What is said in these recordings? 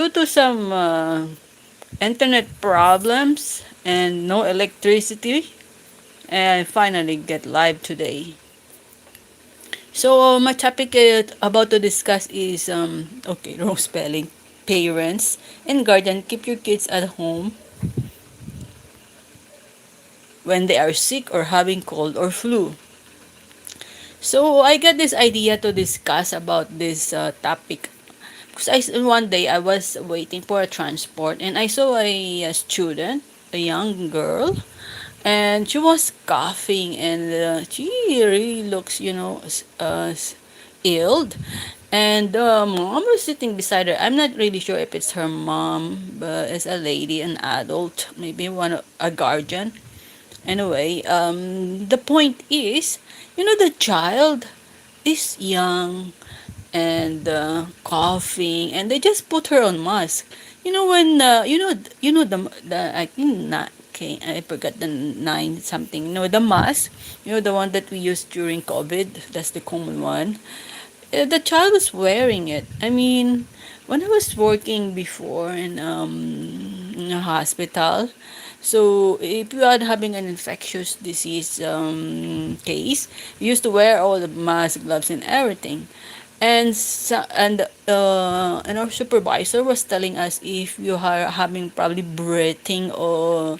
Due to some internet problems and no electricity, I finally get live today. So my topic about to discuss is wrong spelling. Parents and guardian, keep your kids at home when they are sick or having cold or flu. So I got this idea to discuss about this topic because one day I was waiting for a transport and I saw a student, a young girl, and she was coughing and she really looks, ill. And the mom was sitting beside her. I'm not really sure if it's her mom, but it's a lady, an adult, maybe a guardian. Anyway, the point is, the child is young and coughing, and they just put her on mask. When the I think not. Okay, I forgot the nine something. No, the mask. The one that we used during COVID. That's the common one. The child was wearing it. I mean, when I was working before in a hospital, so if you are having an infectious disease case, you used to wear all the mask, gloves, and everything. And our supervisor was telling us if you are having probably breathing or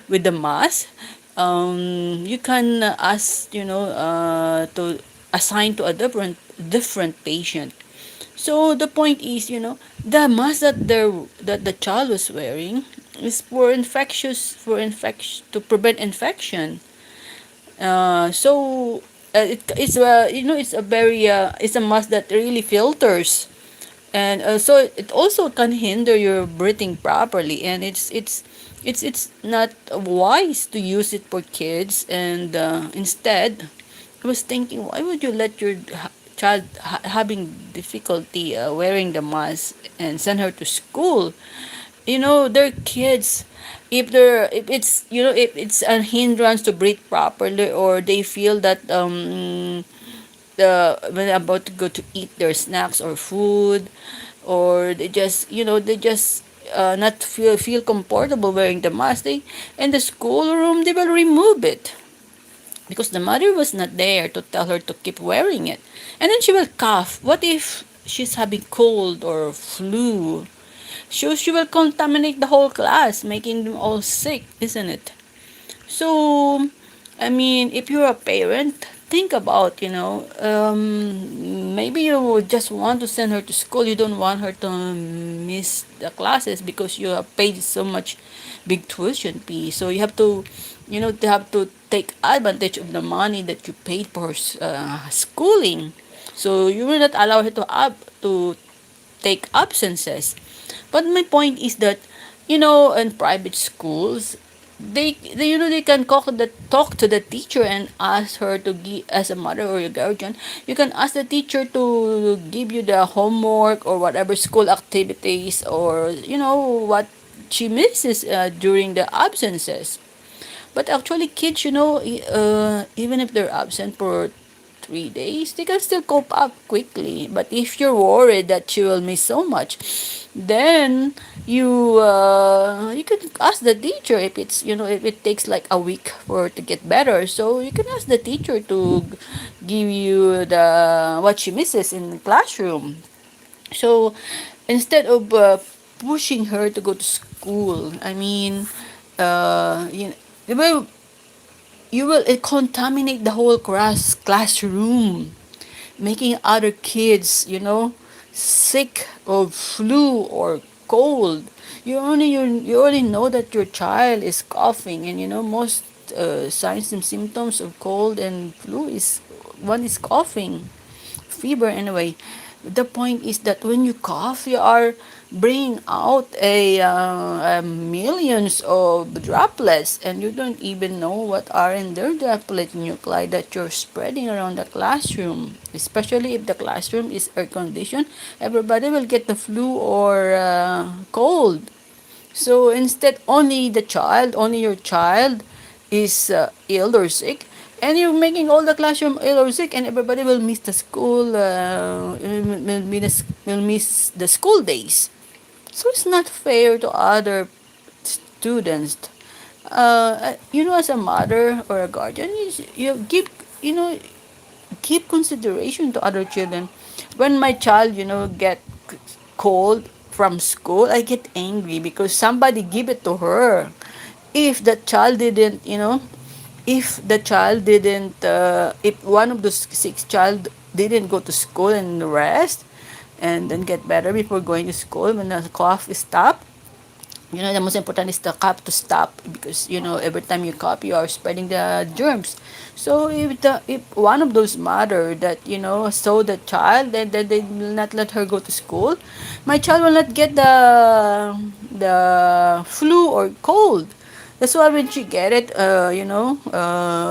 with the mask, you can ask to assign to a different patient. So the point is, the mask that the child was wearing is to prevent infection. It's a very it's a mask that really filters, and so it also can hinder your breathing properly, and it's not wise to use it for kids. And instead, I was thinking, why would you let your child having difficulty wearing the mask and send her to school? They're kids. If it's a hindrance to breathe properly, or they feel that when they're about to go to eat their snacks or food, or they just not feel comfortable wearing the mask, they in the schoolroom they will remove it because the mother was not there to tell her to keep wearing it. And then she will cough. What if she's having cold or flu? She will contaminate the whole class, making them all sick, isn't it? So, I mean, if you're a parent, think about, maybe you would just want to send her to school. You don't want her to miss the classes because you have paid so much big tuition fee. So you have to, they have to take advantage of the money that you paid for schooling. So you will not allow her to take absences. But my point is that, in private schools, they can talk to the teacher and ask her to give, as a mother or a guardian, you can ask the teacher to give you the homework or whatever school activities, or what she misses during the absences. But actually, kids, even if they're absent for 3 days, they can still cope up quickly. But if you're worried that you will miss so much, then you can ask the teacher if it's if it takes like a week for her to get better. So you can ask the teacher to give you the what she misses in the classroom. So instead of pushing her to go to school, I mean, you know, you will contaminate the whole classroom, making other kids, sick of flu or cold. You only know that your child is coughing, and most signs and symptoms of cold and flu is one is coughing, fever anyway. The point is that when you cough, you are bringing out a millions of droplets, and you don't even know what are in their droplet nuclei that you're spreading around the classroom. Especially if the classroom is air conditioned, everybody will get the flu or cold. So instead, only your child is ill or sick, and you're making all the classroom ill or sick, and everybody will miss the school, will miss the school days. So it's not fair to other students. As a mother or a guardian, you give, you know, give consideration to other children. When my child, get cold from school, I get angry because somebody give it to her. If the child didn't, if the child didn't, if one of the six child didn't go to school and rest, and then get better before going to school when the cough is stopped, the most important is the cough to stop, because every time you cough you are spreading the germs. So if one of those mother that saw the child, then they will not let her go to school, my child will not get the flu or cold. That's why when she get it,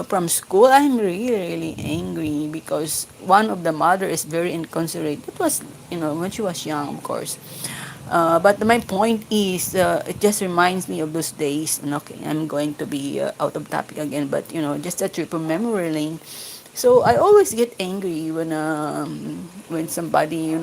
from school, I'm really, really angry because one of the mother is very inconsiderate. It was, when she was young, of course. But my point is, it just reminds me of those days. And okay, I'm going to be out of topic again, but just a trip of memory lane. So I always get angry when somebody,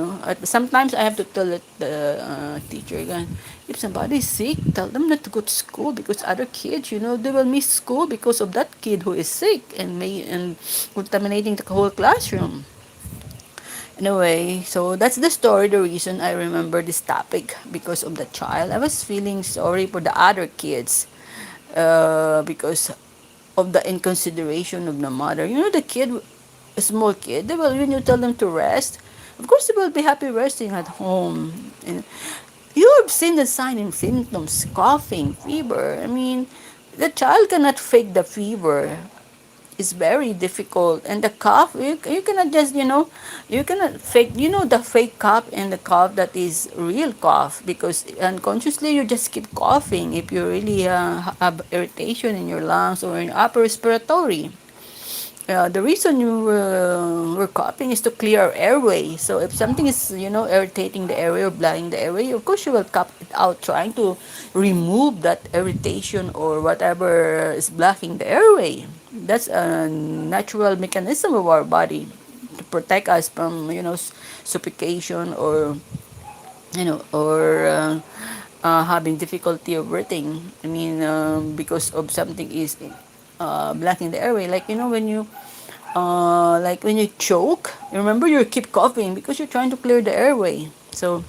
sometimes I have to tell the teacher again, if somebody is sick, tell them not to go to school, because other kids, they will miss school because of that kid who is sick and contaminating the whole classroom. Anyway, so that's the story, the reason I remember this topic, because of the child. I was feeling sorry for the other kids, because of the inconsideration of the mother. The kid, a small kid, they will, when you tell them to rest, of course they will be happy resting at home. And you have seen the sign and symptoms, coughing, fever. I mean, the child cannot fake the fever. It's very difficult. And the cough, you cannot just, you cannot fake, the fake cough and the cough that is real cough, because unconsciously you just keep coughing if you really have irritation in your lungs or in upper respiratory. The reason you were coughing is to clear our airway. So if something is, irritating the airway or blocking the airway, of course you will cough it out, trying to remove that irritation or whatever is blocking the airway. That's a natural mechanism of our body to protect us from, suffocation or, having difficulty of breathing. I mean, because of something is blocking the airway. Like when you choke, remember you keep coughing because you're trying to clear the airway. So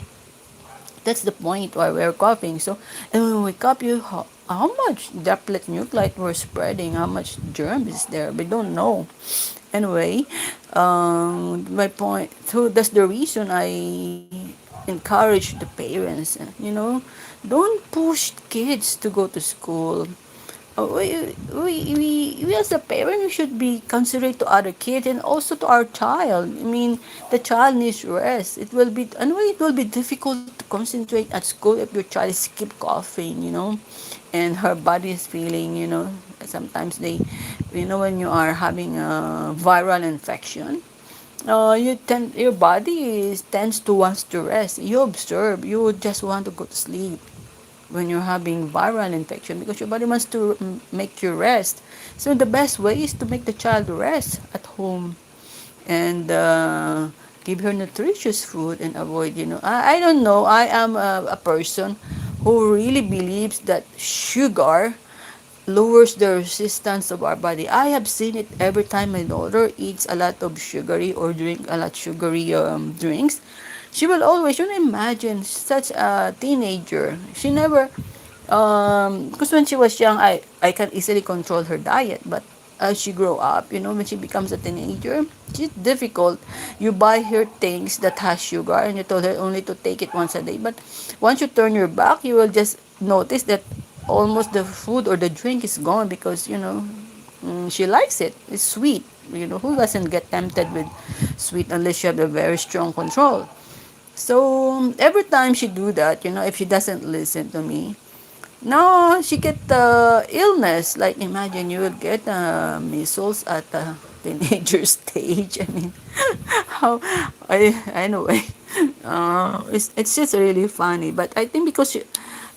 that's the point why we're coughing. So, and when we cough, how much droplet nuclei we're spreading, how much germ is there? We don't know. Anyway, my point. So that's the reason I encourage the parents. Don't push kids to go to school. We as a parent, we should be considerate to other kids and also to our child. I mean, the child needs rest. Anyway, it will be difficult to concentrate at school if your child is keep coughing, and her body is feeling, sometimes when you are having a viral infection, your body tends to wants to rest. You observe, you just want to go to sleep when you're having viral infection, because your body wants to make you rest. So the best way is to make the child rest at home, and give her nutritious food and avoid, I don't know, I am a person who really believes that sugar lowers the resistance of our body. I have seen it every time my daughter eats a lot of sugary or drink a lot sugary drinks. She will always, imagine such a teenager. She never, because when she was young, I can easily control her diet. But as she grow up, when she becomes a teenager, it's difficult. You buy her things that has sugar and you told her only to take it once a day. But once you turn your back, you will just notice that almost the food or the drink is gone, because, she likes it. It's sweet. Who doesn't get tempted with sweet unless you have a very strong control? So every time she do that, if she doesn't listen to me, no, she get illness. Like imagine you will get measles at the teenager stage. I mean, how? Anyway, it's just really funny. But I think because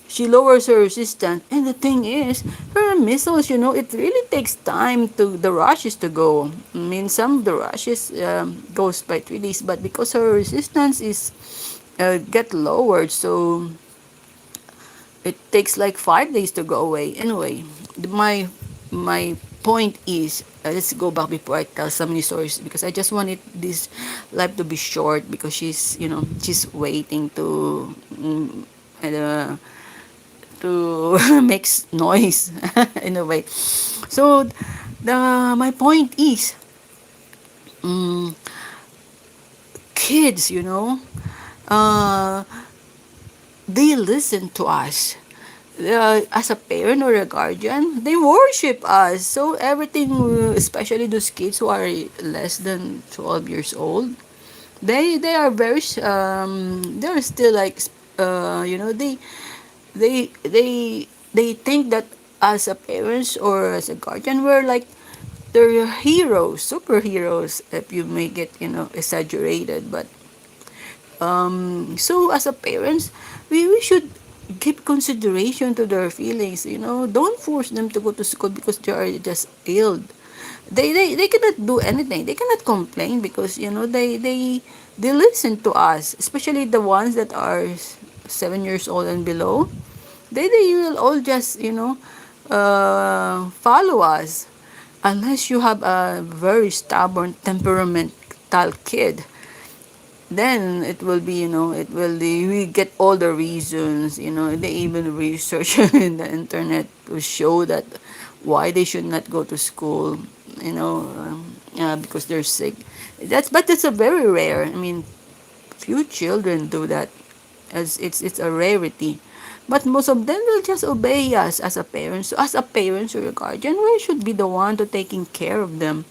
she lowers her resistance, and the thing is, her measles, it really takes time to the rushes to go. I mean, some of the rushes goes by 3 days, but because her resistance is get lowered, so it takes like 5 days to go away. Anyway, my point is, let's go back before I tell so many stories, because I just wanted this life to be short, because she's waiting to uh, make noise in a way. So the my point is, um, kids, uh, they listen to us. As a parent or a guardian, they worship us. So everything, especially those kids who are less than 12 years old, they are very they're still like, they think that as a parents or as a guardian, we're like they're heroes, superheroes, if you make it, exaggerated. But so as a parents, we should give consideration to their feelings. Don't force them to go to school because they are just ill. They cannot do anything. They cannot complain, because they listen to us, especially the ones that are 7 years old and below. They will all just follow us, unless you have a very stubborn temperamental kid. Then it will be, we get all the reasons. They even research in the internet to show that why they should not go to school, because they're sick. That's a very rare. I mean, few children do that, as it's a rarity. But most of them will just obey us as a parent. So as a parent or a guardian, we should be the one to taking care of them.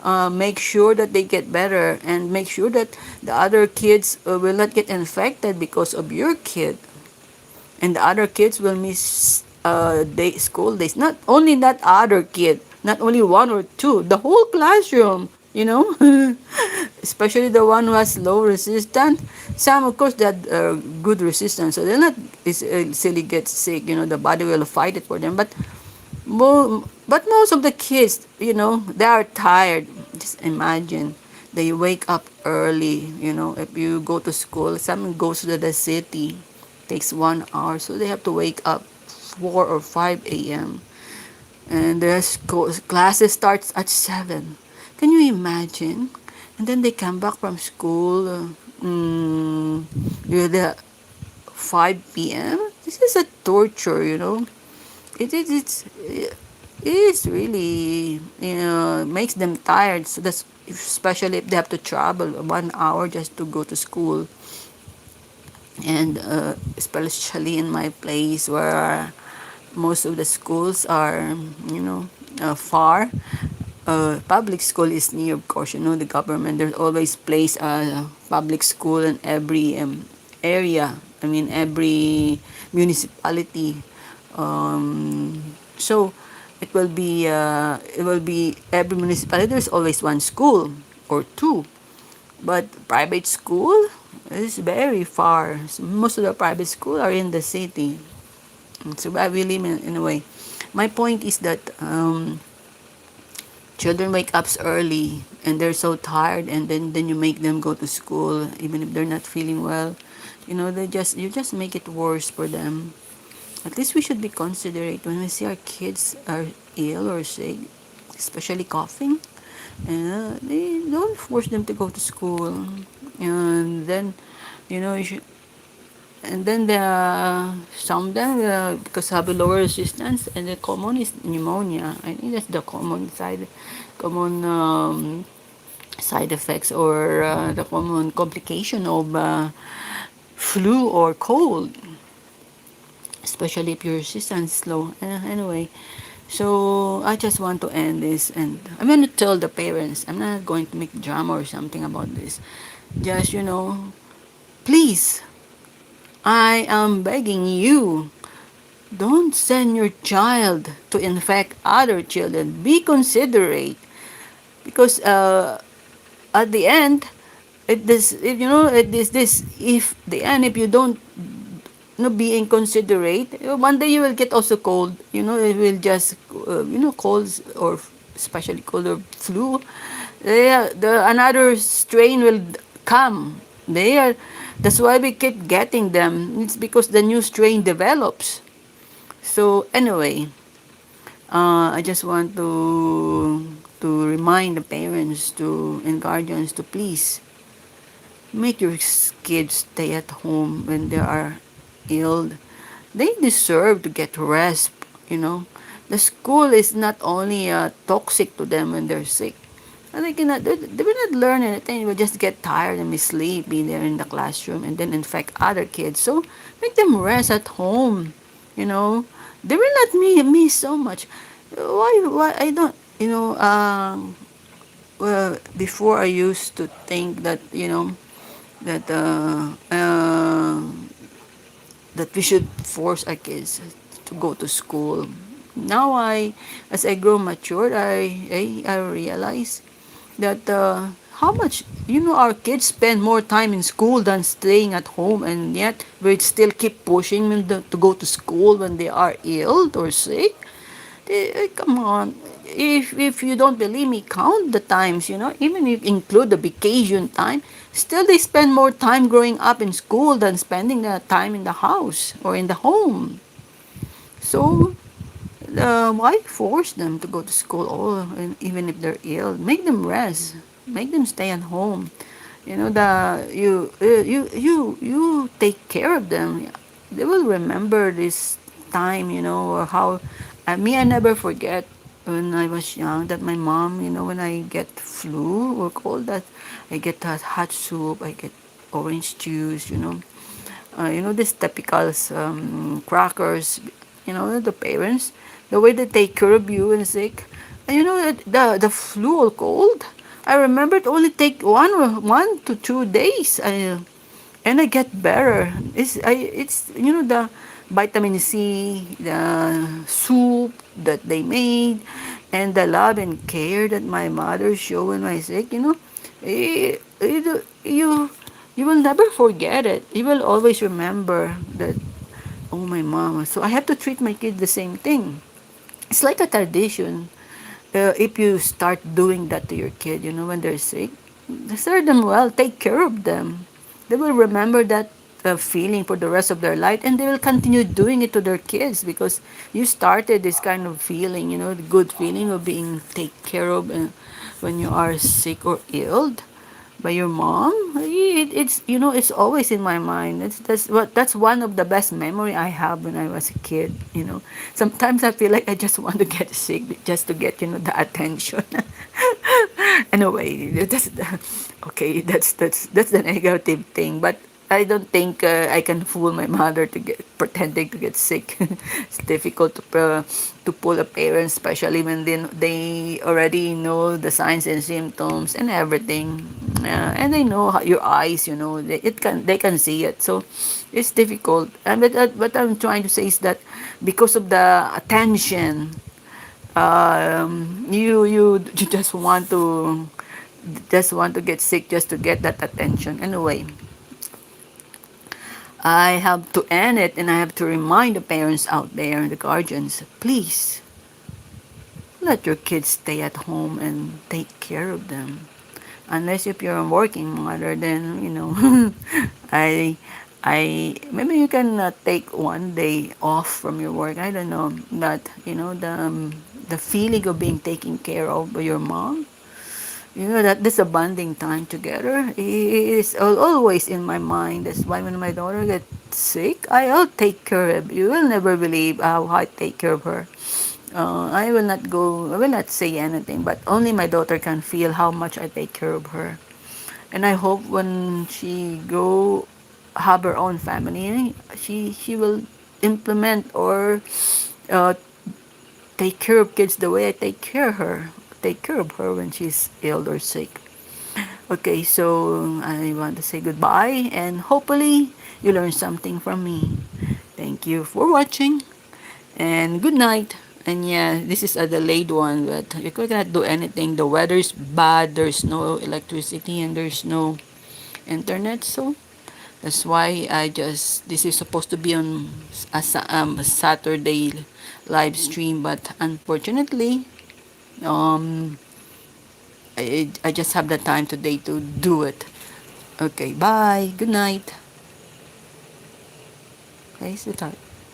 Make sure that they get better, and make sure that the other kids will not get infected because of your kid, and the other kids will miss school days. Not only that other kid, not only one or two, the whole classroom. Especially the one who has low resistance. Some, of course, that good resistance, so they're not easily get sick. The body will fight it for them. But most of the kids, they are tired. Just imagine, they wake up early. If you go to school, someone goes to the city, takes 1 hour, so they have to wake up 4 or 5 a.m. And their classes starts at 7. Can you imagine? And then they come back from school with the 5 p.m. This is a torture. It's really, makes them tired. So that's, especially if they have to travel 1 hour just to go to school. And especially in my place, where most of the schools are, far. Public school is near, of course. The government, there's always place a public school in every area. I mean, every municipality. So it will be every municipality. There's always one school or two, but private school is very far. So most of the private school are in the city. So I really mean, in a way, my point is that children wake up early and they're so tired, and then you make them go to school even if they're not feeling well. You just make it worse for them. At least we should be considerate when we see our kids are ill or sick, especially coughing. They don't force them to go to school. And then, you should, and then some of them, because have a lower resistance, and the common is pneumonia. I think that's the common side effects, or the common complication of flu or cold, especially if your resistance is low. Anyway, so I just want to end this, and I'm going to tell the parents. I'm not going to make drama or something about this. Just, please, I am begging you, don't send your child to infect other children. Be considerate, because at the end, it this if you know it this if the end, if you don't, being considerate, one day you will get also cold. It will just colds, or especially cold or flu. Another strain will come. They are That's why we keep getting them. It's because the new strain develops. So anyway, I just want to remind the parents to and guardians to please make your kids stay at home when they are ill. They deserve to get rest, you know. The school is not only toxic to them when they're sick. And they will not learn anything. They will just get tired and be sleepy there in the classroom and then infect other kids. So make them rest at home, you know. They will not miss so much. Why, I don't, well, before I used to think that, that that we should force our kids to go to school. Now as I grow mature, I realize that how much, our kids spend more time in school than staying at home, and yet we still keep pushing them to go to school when they are ill or sick. Come on. If you don't believe me, count the times, even if you include the vacation time, still they spend more time growing up in school than spending the time in the house or in the home. So, why force them to go to school even if they're ill? Make them rest. Make them stay at home. You take care of them. They will remember this time, or how. I never forget when I was young that my mom, when I get flu or cold, that I get that hot soup, I get orange juice, this typical crackers, the parents, the way they take care of you and sick. And the flu or cold, I remember it only take 1 to 2 days. And I get better. It's the vitamin C, the soup that they made, and the love and care that my mother showed when I was sick. You will never forget it. You will always remember that. Oh, my mama. So I have to treat my kids the same thing. It's like a tradition. If you start doing that to your kid, when they're sick, serve them well, take care of them. They will remember that feeling for the rest of their life, and they will continue doing it to their kids because you started this kind of feeling, the good feeling of being taken care of when you are sick or ill by your mom. It's always in my mind. That's one of the best memory I have when I was a kid. Sometimes I feel like I just want to get sick just to get the attention. Anyway, okay. That's the negative thing, but I don't think I can fool my mother to get pretending to get sick. It's difficult to pull a parent, especially when they already know the signs and symptoms and everything, and they know how your eyes. They can see it, so it's difficult. And what I'm trying to say is that because of the attention, you just want to get sick just to get that attention. Anyway, I have to end it, and I have to remind the parents out there, the guardians, please let your kids stay at home and take care of them. Unless if you're a working mother, then I maybe you can take 1 day off from your work. I don't know, but the feeling of being taken care of by your mom, that this a bonding time together is always in my mind. That's why when my daughter gets sick, I'll take care of. You will never believe how I take care of her. I will not say anything, but only my daughter can feel how much I take care of her. And I hope when she go have her own family, she will implement or uh, take care of kids the way I take care of her when she's ill or sick. Okay, so I want to say goodbye, and hopefully you learn something from me. Thank you for watching, and good night. And yeah, this is a delayed one, but you cannot do anything. The weather's bad, there's no electricity, and there's no internet, so that's why this is supposed to be on a Saturday live stream, but unfortunately, um, I just have the time today to do it. Okay, bye. Good night. Okay, so